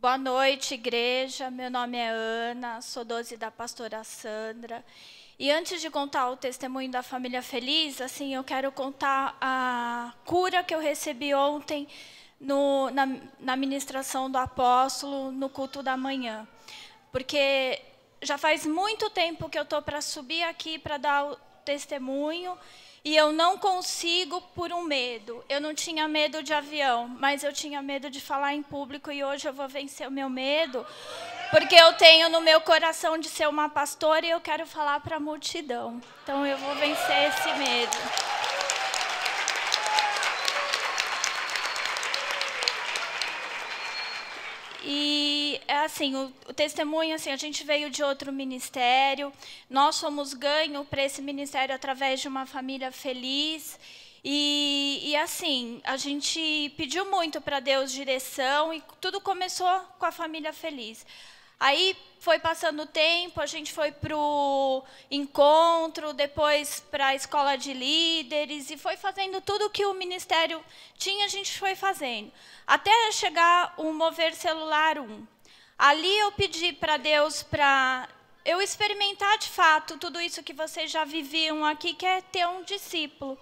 Boa noite, igreja. Meu nome é Ana, sou 12 da pastora Sandra. E antes de contar o testemunho da família feliz, assim, eu quero contar a cura que eu recebi ontem na ministração do apóstolo, no culto da manhã. Porque já faz muito tempo que eu estou para subir aqui para dar o testemunho, e eu não consigo por um medo. Eu não tinha medo de avião, mas eu tinha medo de falar em público, e hoje eu vou vencer o meu medo, porque eu tenho no meu coração de ser uma pastora e eu quero falar para a multidão. Então eu vou vencer esse medo. E assim, o testemunho, assim, a gente veio de outro ministério, nós fomos ganho para esse ministério através de uma família feliz. E assim, a gente pediu muito para Deus direção e tudo começou com a família feliz. Aí foi passando o tempo, a gente foi para o encontro, depois para a escola de líderes, e foi fazendo tudo que o ministério tinha, a gente foi fazendo. Até chegar o Mover Celular 1. Ali eu pedi para Deus para eu experimentar de fato tudo isso que vocês já viviam aqui, que é ter um discípulo.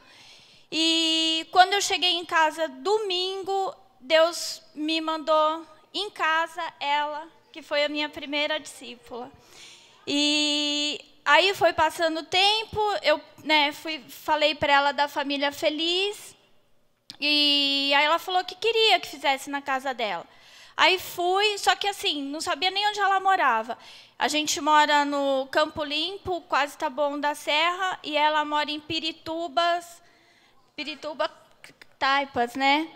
E quando eu cheguei em casa domingo, Deus me mandou em casa ela, que foi a minha primeira discípula. E aí foi passando o tempo, eu falei para ela da família feliz, e aí ela falou que queria que fizesse na casa dela. Aí fui, só que assim, não sabia nem onde ela morava. A gente mora no Campo Limpo, quase Taboão da Serra, e ela mora em Pirituba, Taipas, né?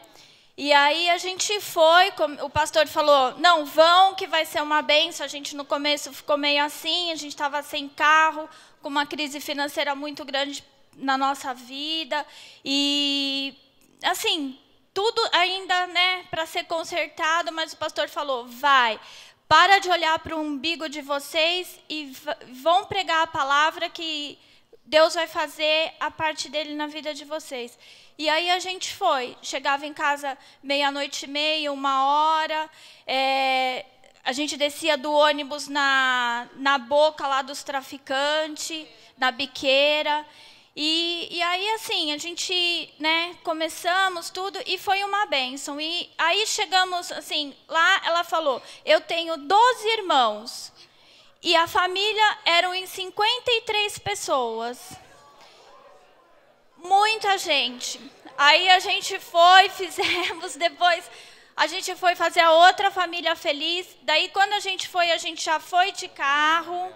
E aí a gente foi, o pastor falou, não, vão, que vai ser uma bênção. A gente no começo ficou meio assim, a gente estava sem carro, com uma crise financeira muito grande na nossa vida. E, assim, tudo ainda, né, para ser consertado, mas o pastor falou, vai, para de olhar para o umbigo de vocês e vão pregar a palavra que Deus vai fazer a parte dele na vida de vocês. E aí a gente foi, chegava em casa 00:30, 1h, a gente descia do ônibus na boca lá dos traficantes, na biqueira. E aí, assim, a gente, né, começamos tudo e foi uma bênção. E aí chegamos, assim, lá ela falou, eu tenho 12 irmãos. E a família eram em 53 pessoas. Muita gente. Aí a gente foi, fizemos, depois a gente foi fazer a outra família feliz. Daí quando a gente já foi de carro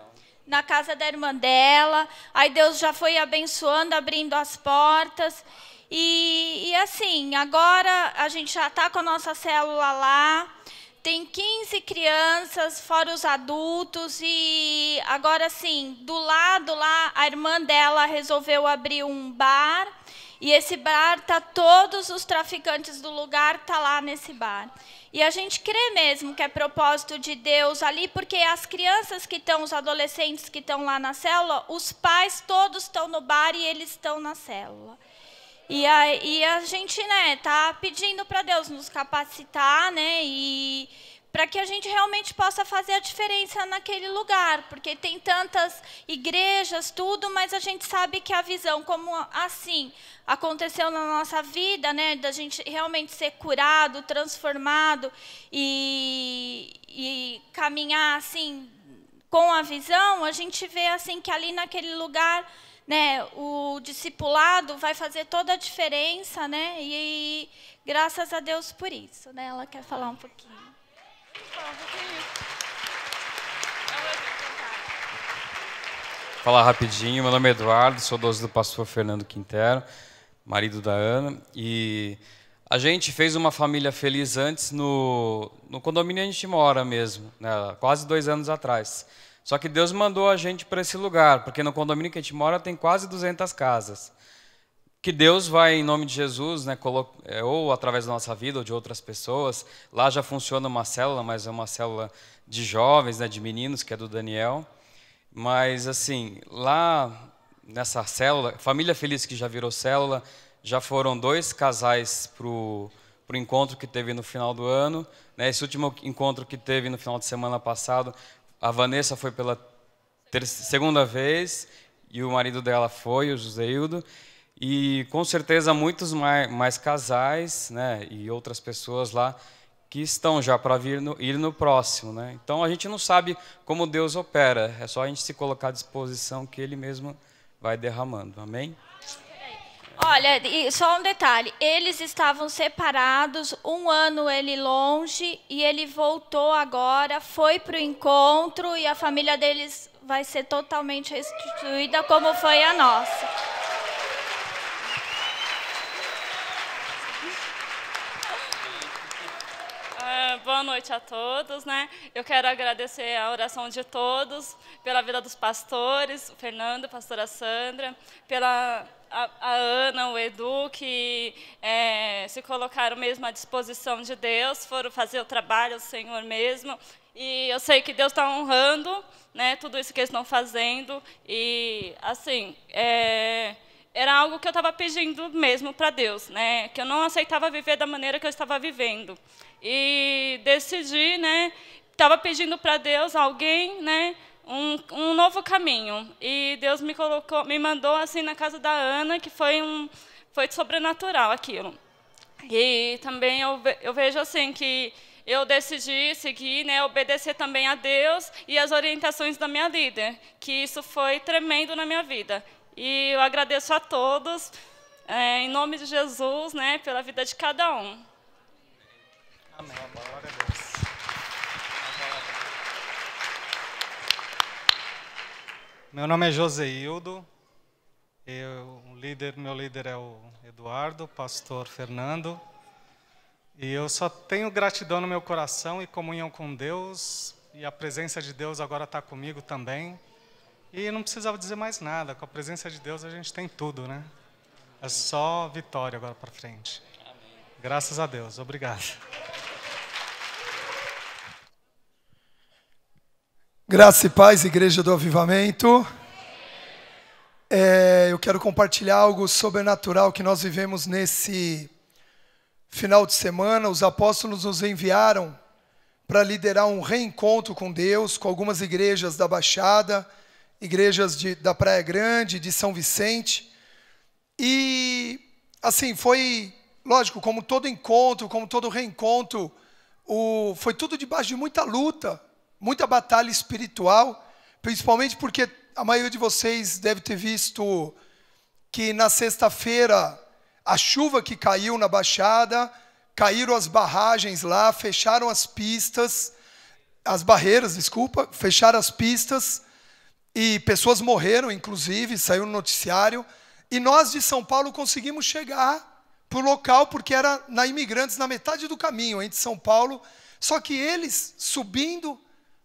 na casa da irmã dela. Aí Deus já foi abençoando, abrindo as portas. E assim, agora a gente já está com a nossa célula lá. Tem 15 crianças, fora os adultos, e agora sim, do lado lá, a irmã dela resolveu abrir um bar, e esse bar, todos os traficantes do lugar estão lá nesse bar. E a gente crê mesmo que é propósito de Deus ali, porque as crianças que estão, os adolescentes que estão lá na célula, os pais todos estão no bar e eles estão na célula. E a gente, né, tá pedindo para Deus nos capacitar, né, e para que a gente realmente possa fazer a diferença naquele lugar, porque tem tantas igrejas, tudo, mas a gente sabe que a visão, como assim aconteceu na nossa vida, né, da gente realmente ser curado, transformado e caminhar assim com a visão, a gente vê assim que ali naquele lugar, né, o discipulado vai fazer toda a diferença, né? E graças a Deus por isso, né? Ela quer falar um pouquinho. Falar rapidinho, meu nome é Eduardo, sou 12 do pastor Fernando Quintero, marido da Ana, e a gente fez uma família feliz antes no condomínio onde a gente mora mesmo, né, quase 2 anos atrás. Só que Deus mandou a gente para esse lugar, porque no condomínio que a gente mora tem quase 200 casas. Que Deus vai, em nome de Jesus, né, ou através da nossa vida ou de outras pessoas. Lá já funciona uma célula, mas é uma célula de jovens, né, de meninos, que é do Daniel. Mas, assim, lá nessa célula, Família Feliz, que já virou célula, já foram 2 casais para o para o encontro que teve no final do ano. Né? Esse último encontro que teve no final de semana passado, a Vanessa foi pela segunda vez, e o marido dela foi, o Joseildo. E com certeza muitos mais casais, né, e outras pessoas lá que estão já para ir no próximo. Né? Então a gente não sabe como Deus opera, é só a gente se colocar à disposição que Ele mesmo vai derramando. Amém? Olha, e só um detalhe, eles estavam separados, 1 ano ele longe, e ele voltou agora, foi para o encontro, e a família deles vai ser totalmente restituída como foi a nossa. Boa noite a todos, né? Eu quero agradecer a oração de todos, pela vida dos pastores, o Fernando, a pastora Sandra, pela a Ana, o Edu, que se colocaram mesmo à disposição de Deus, foram fazer o trabalho do Senhor mesmo. E eu sei que Deus está honrando, né, tudo isso que eles estão fazendo. E, assim, era algo que eu estava pedindo mesmo para Deus, né, que eu não aceitava viver da maneira que eu estava vivendo. E decidi, né, estava pedindo para Deus alguém, né, um novo caminho. E Deus me mandou assim na casa da Ana, que foi sobrenatural aquilo. E também eu vejo assim que eu decidi seguir, né, obedecer também a Deus e as orientações da minha líder, que isso foi tremendo na minha vida. E eu agradeço a todos, em nome de Jesus, né, pela vida de cada um. Amém. Glória a Deus. Meu nome é Joseildo. Meu líder é o Eduardo, pastor Fernando. E eu só tenho gratidão no meu coração e comunhão com Deus. E a presença de Deus agora está comigo também. E não precisava dizer mais nada. Com a presença de Deus a gente tem tudo, né? É só vitória agora para frente. Amém. Graças a Deus. Obrigado. Graça e paz, Igreja do Avivamento. Eu quero compartilhar algo sobrenatural que nós vivemos nesse final de semana. Os apóstolos nos enviaram para liderar um reencontro com Deus, com algumas igrejas da Baixada, igrejas da Praia Grande, de São Vicente. E, assim, foi, lógico, como todo encontro, como todo reencontro, foi tudo debaixo de muita luta, muita batalha espiritual, principalmente porque a maioria de vocês deve ter visto que na sexta-feira a chuva que caiu na Baixada, caíram as barragens lá, fecharam as pistas, as barreiras, desculpa, fecharam as pistas e pessoas morreram, inclusive, saiu no noticiário. E nós de São Paulo conseguimos chegar para o local porque era na Imigrantes, na metade do caminho entre São Paulo, só que eles subindo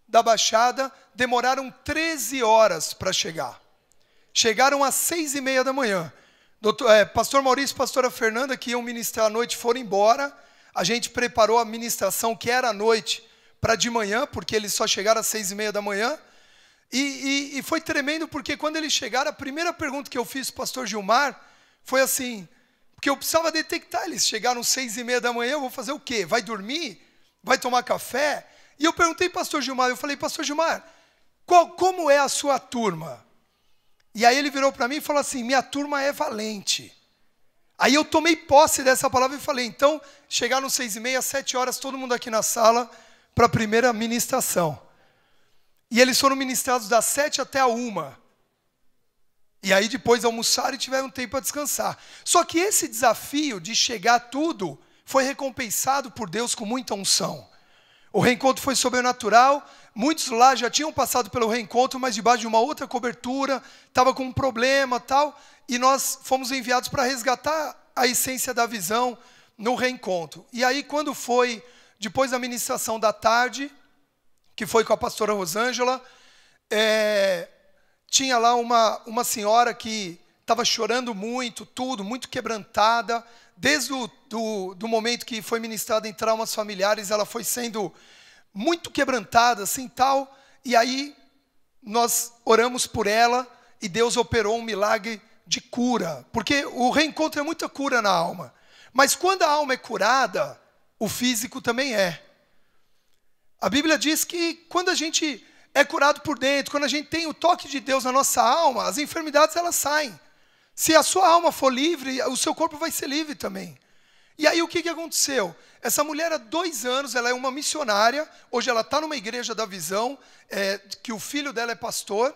da Baixada, demoraram 13 horas para chegar. Chegaram às 6h30 da manhã. Pastor Maurício e pastora Fernanda, que iam ministrar à noite, foram embora. A gente preparou a ministração, que era à noite, para de manhã, porque eles só chegaram às 6h30 da manhã. E foi tremendo, porque quando eles chegaram, a primeira pergunta que eu fiz para o pastor Gilmar foi assim, porque eu precisava detectar, eles chegaram às 6h30 da manhã, eu vou fazer o quê? Vai dormir? Vai tomar café? E eu perguntei para o pastor Gilmar, eu falei, pastor Gilmar, como é a sua turma? E aí ele virou para mim e falou assim, minha turma é valente. Aí eu tomei posse dessa palavra e falei, então, chegaram às 6h30, 7 horas, todo mundo aqui na sala para a primeira ministração. E eles foram ministrados das 7 até a 1. E aí depois almoçaram e tiveram tempo para descansar. Só que esse desafio de chegar tudo foi recompensado por Deus com muita unção. O reencontro foi sobrenatural, muitos lá já tinham passado pelo reencontro, mas debaixo de uma outra cobertura, estava com um problema e tal, e nós fomos enviados para resgatar a essência da visão no reencontro. E aí quando foi, depois da ministração da tarde, que foi com a pastora Rosângela, tinha lá uma senhora que estava chorando muito, tudo, muito quebrantada. Desde do momento que foi ministrada em traumas familiares, ela foi sendo muito quebrantada, assim, tal. E aí, nós oramos por ela e Deus operou um milagre de cura. Porque o reencontro é muita cura na alma. Mas quando a alma é curada, o físico também é. A Bíblia diz que quando a gente é curado por dentro, quando a gente tem o toque de Deus na nossa alma, as enfermidades elas saem. Se a sua alma for livre, o seu corpo vai ser livre também. E aí o que aconteceu? Essa mulher há 2 anos, ela é uma missionária, hoje ela está numa igreja da Visão, que o filho dela é pastor,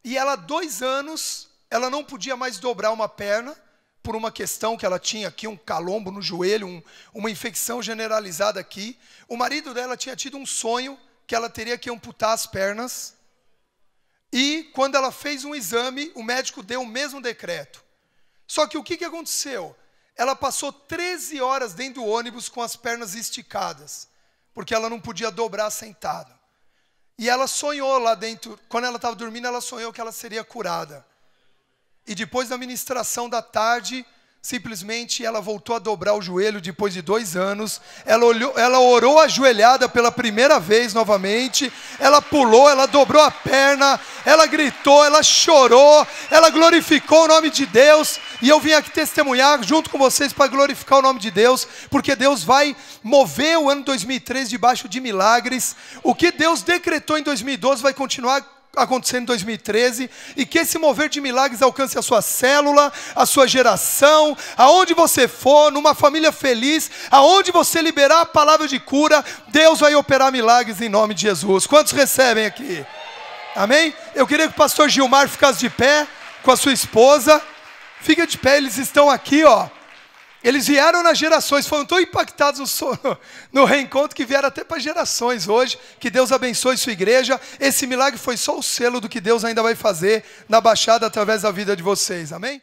e ela há 2 anos, ela não podia mais dobrar uma perna, por uma questão que ela tinha aqui, um calombo no joelho, uma infecção generalizada aqui. O marido dela tinha tido um sonho que ela teria que amputar as pernas. E quando ela fez um exame, o médico deu o mesmo decreto. Só que o que aconteceu? Ela passou 13 horas dentro do ônibus com as pernas esticadas, porque ela não podia dobrar sentada. E ela sonhou lá dentro, quando ela estava dormindo, ela sonhou que ela seria curada. E depois da ministração da tarde, simplesmente ela voltou a dobrar o joelho depois de 2 anos. Ela orou ajoelhada pela primeira vez novamente. Ela pulou, ela dobrou a perna, ela gritou, ela chorou, ela glorificou o nome de Deus. E eu vim aqui testemunhar junto com vocês para glorificar o nome de Deus, porque Deus vai mover o ano 2013 debaixo de milagres. O que Deus decretou em 2012 vai continuar acontecendo em 2013, e que esse mover de milagres alcance a sua célula, a sua geração, aonde você for, numa família feliz, aonde você liberar a palavra de cura, Deus vai operar milagres em nome de Jesus. Quantos recebem aqui? Amém? Eu queria que o pastor Gilmar ficasse de pé com a sua esposa. Fica de pé, eles estão aqui, ó. Eles vieram nas gerações, foram tão impactados no reencontro que vieram até para gerações hoje. Que Deus abençoe sua igreja. Esse milagre foi só o selo do que Deus ainda vai fazer na Baixada através da vida de vocês. Amém?